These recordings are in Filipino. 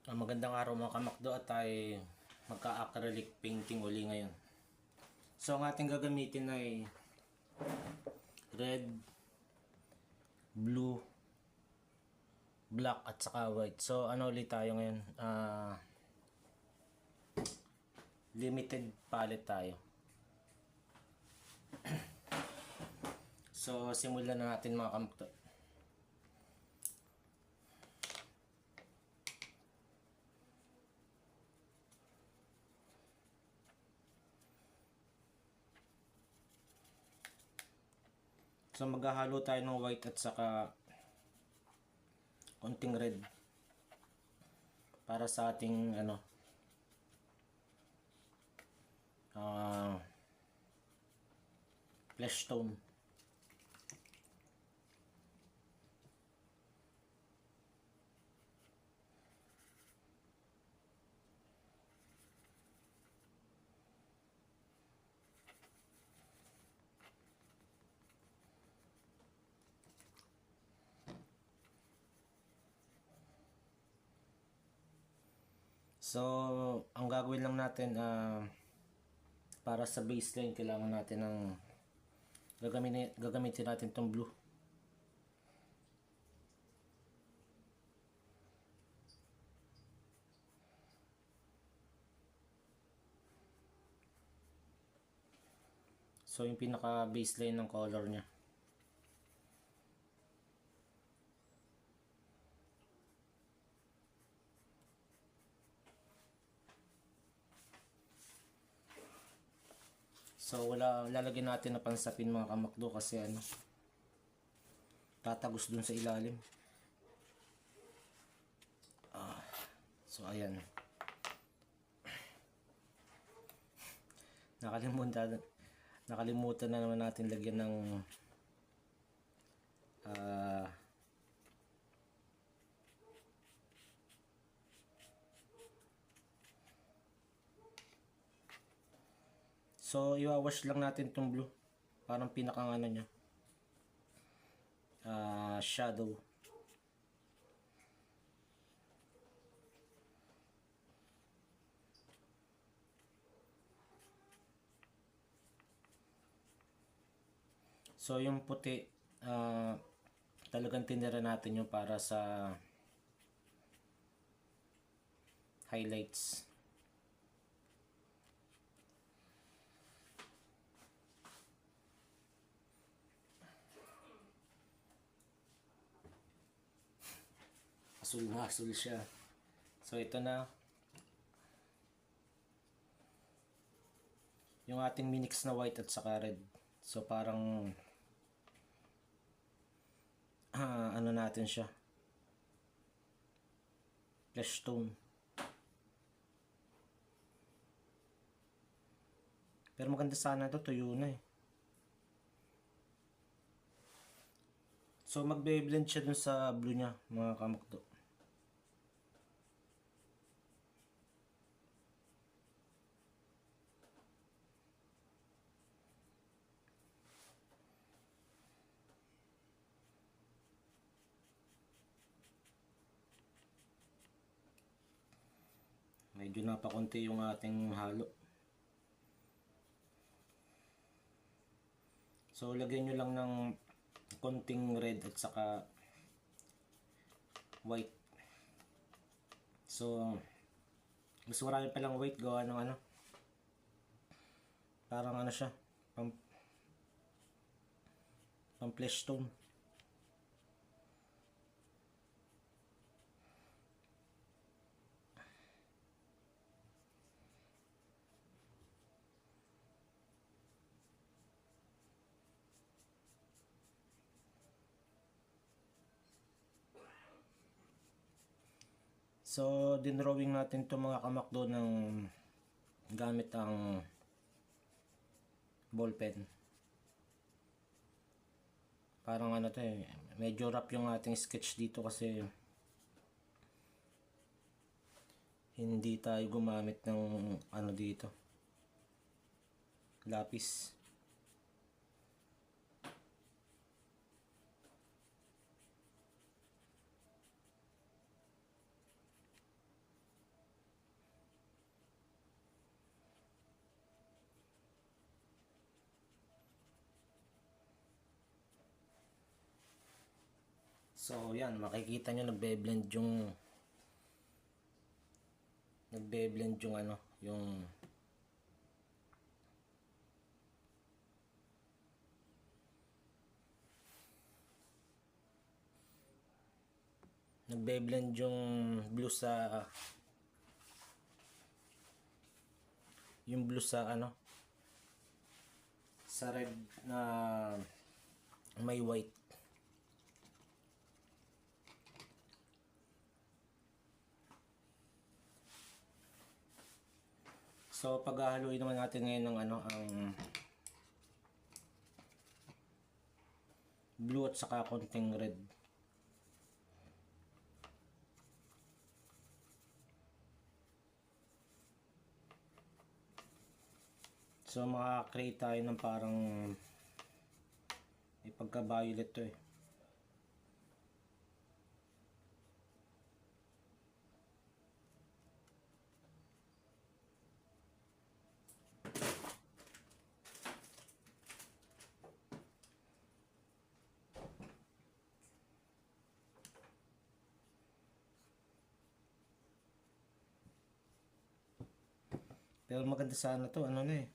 Magandang araw mga kamakdo at tayo magka-acrylic painting uli ngayon. So ang ating gagamitin ay red, blue, black at saka white. So ano ulit tayo ngayon? Limited palette tayo. So simulan na natin mga kamakdo. So maghahalo tayo ng white at saka konting red para sa ating flesh tone. So, ang gagawin lang natin para sa baseline, kailangan natin ng gagamitin natin tong blue. So, yung pinaka baseline ng color niya. So lalagyan natin na pansapin mga kamakdo kasi tatagos dun sa ilalim. So ayan. Nakalimutan na naman natin lagyan ng so i-wash lang natin tong blue. Parang pinakang niya. Shadow. So yung puti talagang tinira natin yung para sa highlights. Asul na asul siya. So ito na yung ating minix na white at saka red. So parang ano natin siya, flesh tone. Pero maganda sana ito, tuyo na eh. So magbe-blend siya dun sa blue niya mga kamakdo. Medyo napakunti yung ating halo. So lagyan nyo lang ng konting red at saka white. So mas marami palang white gawa ng parang siya, pang flesh tone. So, dinrawing natin itong mga kamakdo ng gamit ang ballpen. Parang to eh, medyo rough yung ating sketch dito kasi hindi tayo gumamit ng dito, lapis. So yan, makikita nyo nagbe-blend yung ano, yung blue sa ano, sa red na may white. So paghahaluin naman natin ngayon ng ano, ang blue at saka konting red. So makaka-create tayo ng parang may pagka-violet to eh. Pero maganda sana to, ano na eh.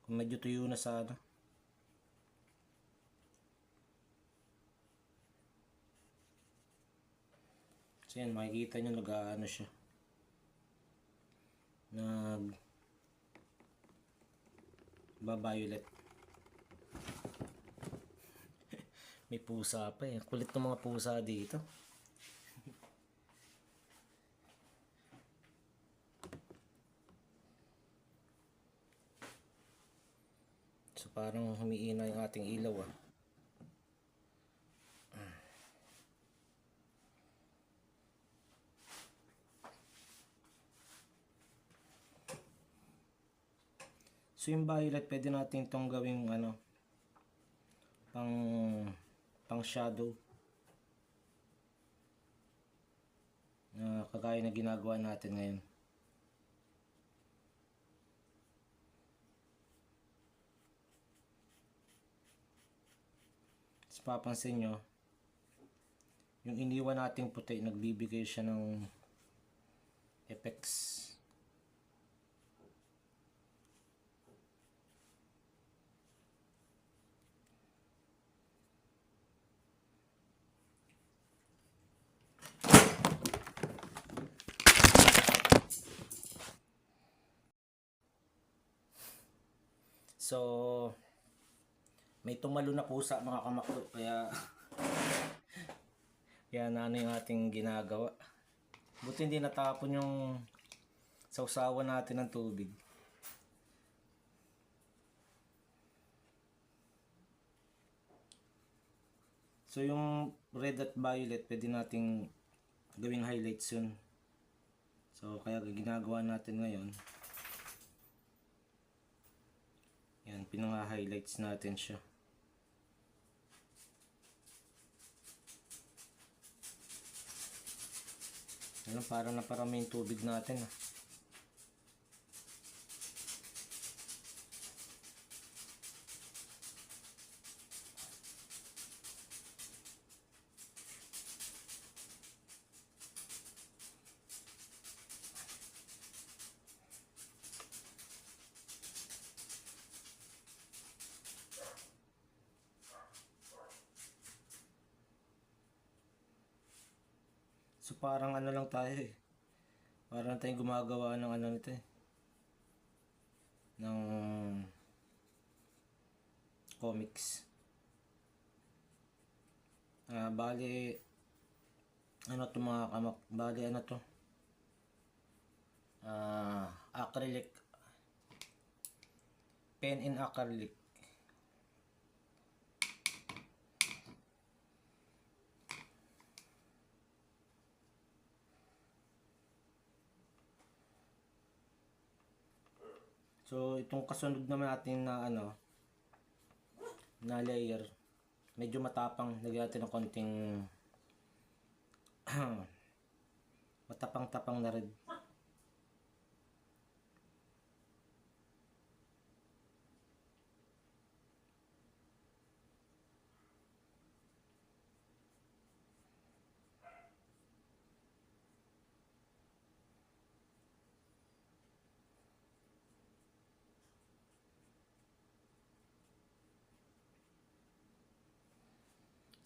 Kung medyo tuyo na sana. So yan, makikita nyo nag-ano siya. Violet. May pusa pa eh. Kulit ng mga pusa dito. So parang humiina yung ating ilaw ah. So yung violet pwede natin itong gawing ano, pang shadow. Kagaya na ginagawa natin ngayon. So papansin nyo, yung iniwan nating puti, nagbibigay siya ng effects. So may tumalo na pusa mga kamakdo, kaya yan ano yung ating ginagawa. Buti hindi natapon yung sausawan natin ng tubig. So yung red at violet pwede nating gawing highlights yun. So kaya ginagawa natin ngayon, yan, pinaka-highlights natin siya. Alam, parang naparami yung tubig natin ah. So parang ano lang tayo eh. Parang tayong gumagawa ng ano nito eh. Ng comics. Bali ano to mga kamak, bali ano to? Acrylic. Pen in acrylic. So itong kasunod naman natin na ano, na layer, medyo matapang, lagyan natin ng konting matapang-tapang na red.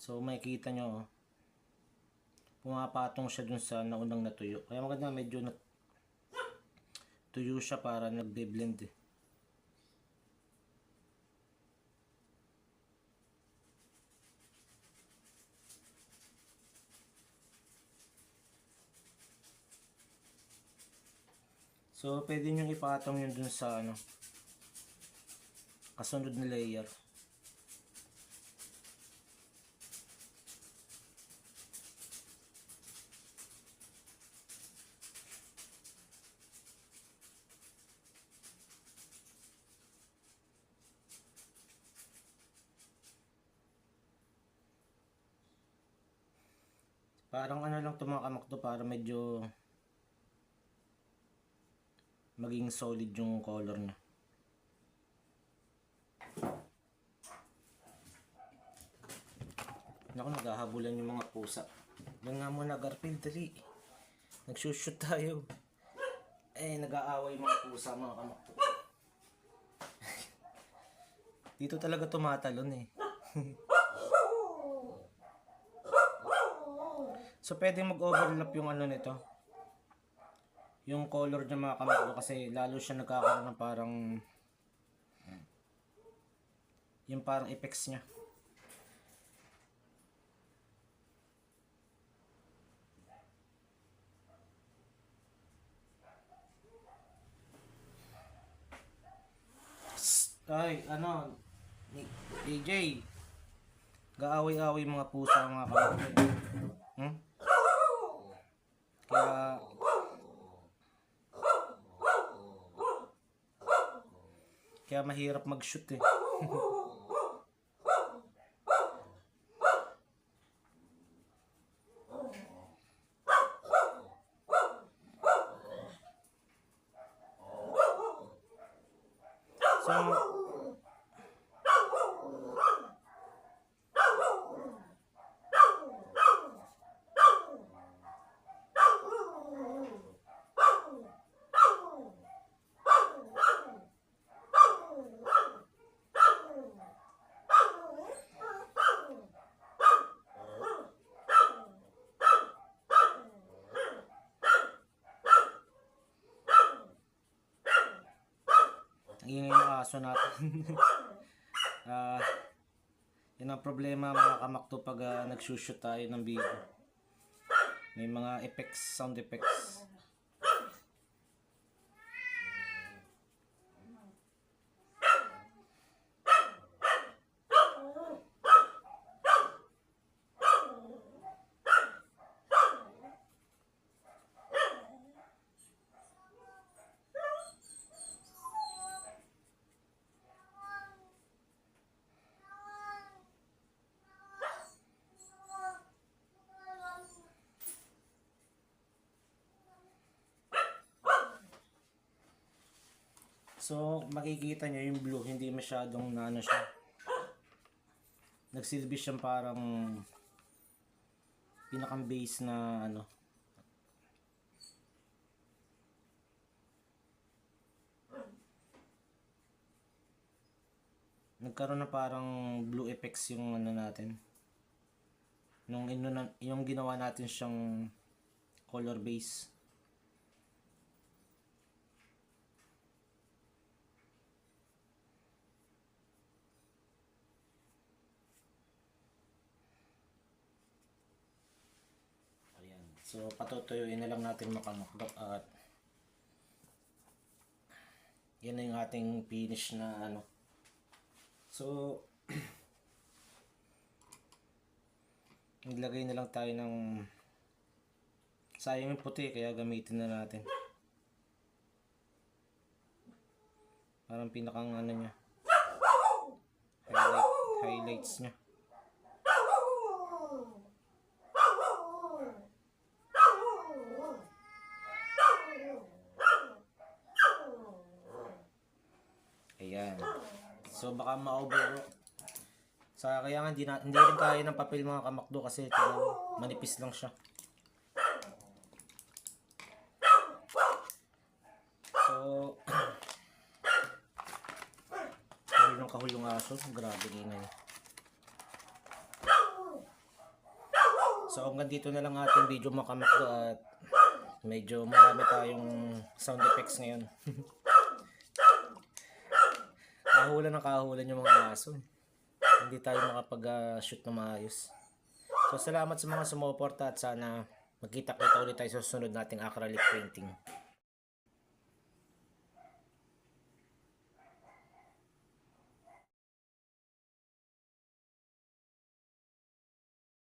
So makikita nyo, oh, pumapatong siya dun sa naunang natuyo. Kaya maganda medyo tuyo siya para nagbe-blend eh. So pwede nyo ipatong yun dun sa ano, kasunod na layer. Parang ano lang tumakamak to para medyo maging solid yung color niya. Naku, naghahabulan yung mga pusa. Doon nga muna, Garfield, dali. Nagsushoot tayo. Eh, nag-aaway mga pusa, mga kamakto. Dito talaga tumatalon eh. So, pwede mag-overlap yung ano nito. Yung color niya mga kamakto kasi lalo siya nagkakaroon ng parang yung parang effects niya. Ay, ano, DJ, gaaway-away mga pusa mga kamakto. Kaya mahirap mag-shoot eh. Ang ingay ng aso natin. Yun ang problema mga kamakto pag nagsushoot tayo ng video. May mga effects, sound effects. So, makikita nyo yung blue, hindi masyadong naano siya. Nagsilbi siyang parang pinakang base na ano. Nagkaroon na parang blue effects yung ano natin. Yung ginawa natin siyang color base. So, patutuyuin na lang natin makamakdo at yan na yung ating finish na ano. So, naglagay na lang tayo ng sayang yung puti kaya gamitin na natin. Parang pinakang ano niya. Highlights niya. Ayan. So baka ma-overwork. Kaya nga hindi rin kaya ng papel mga kamakdo kasi manipis lang siya. So kahul yung aso. Grabe ingay. So hanggang dito na lang ating video mga kamakdo at medyo marami tayong sound effects ngayon. Kahulan yung mga aso. Hindi tayo makapag-shoot na maayos. So salamat sa mga sumuporta at sana magkita-kita ulit tayo sa susunod nating acrylic painting.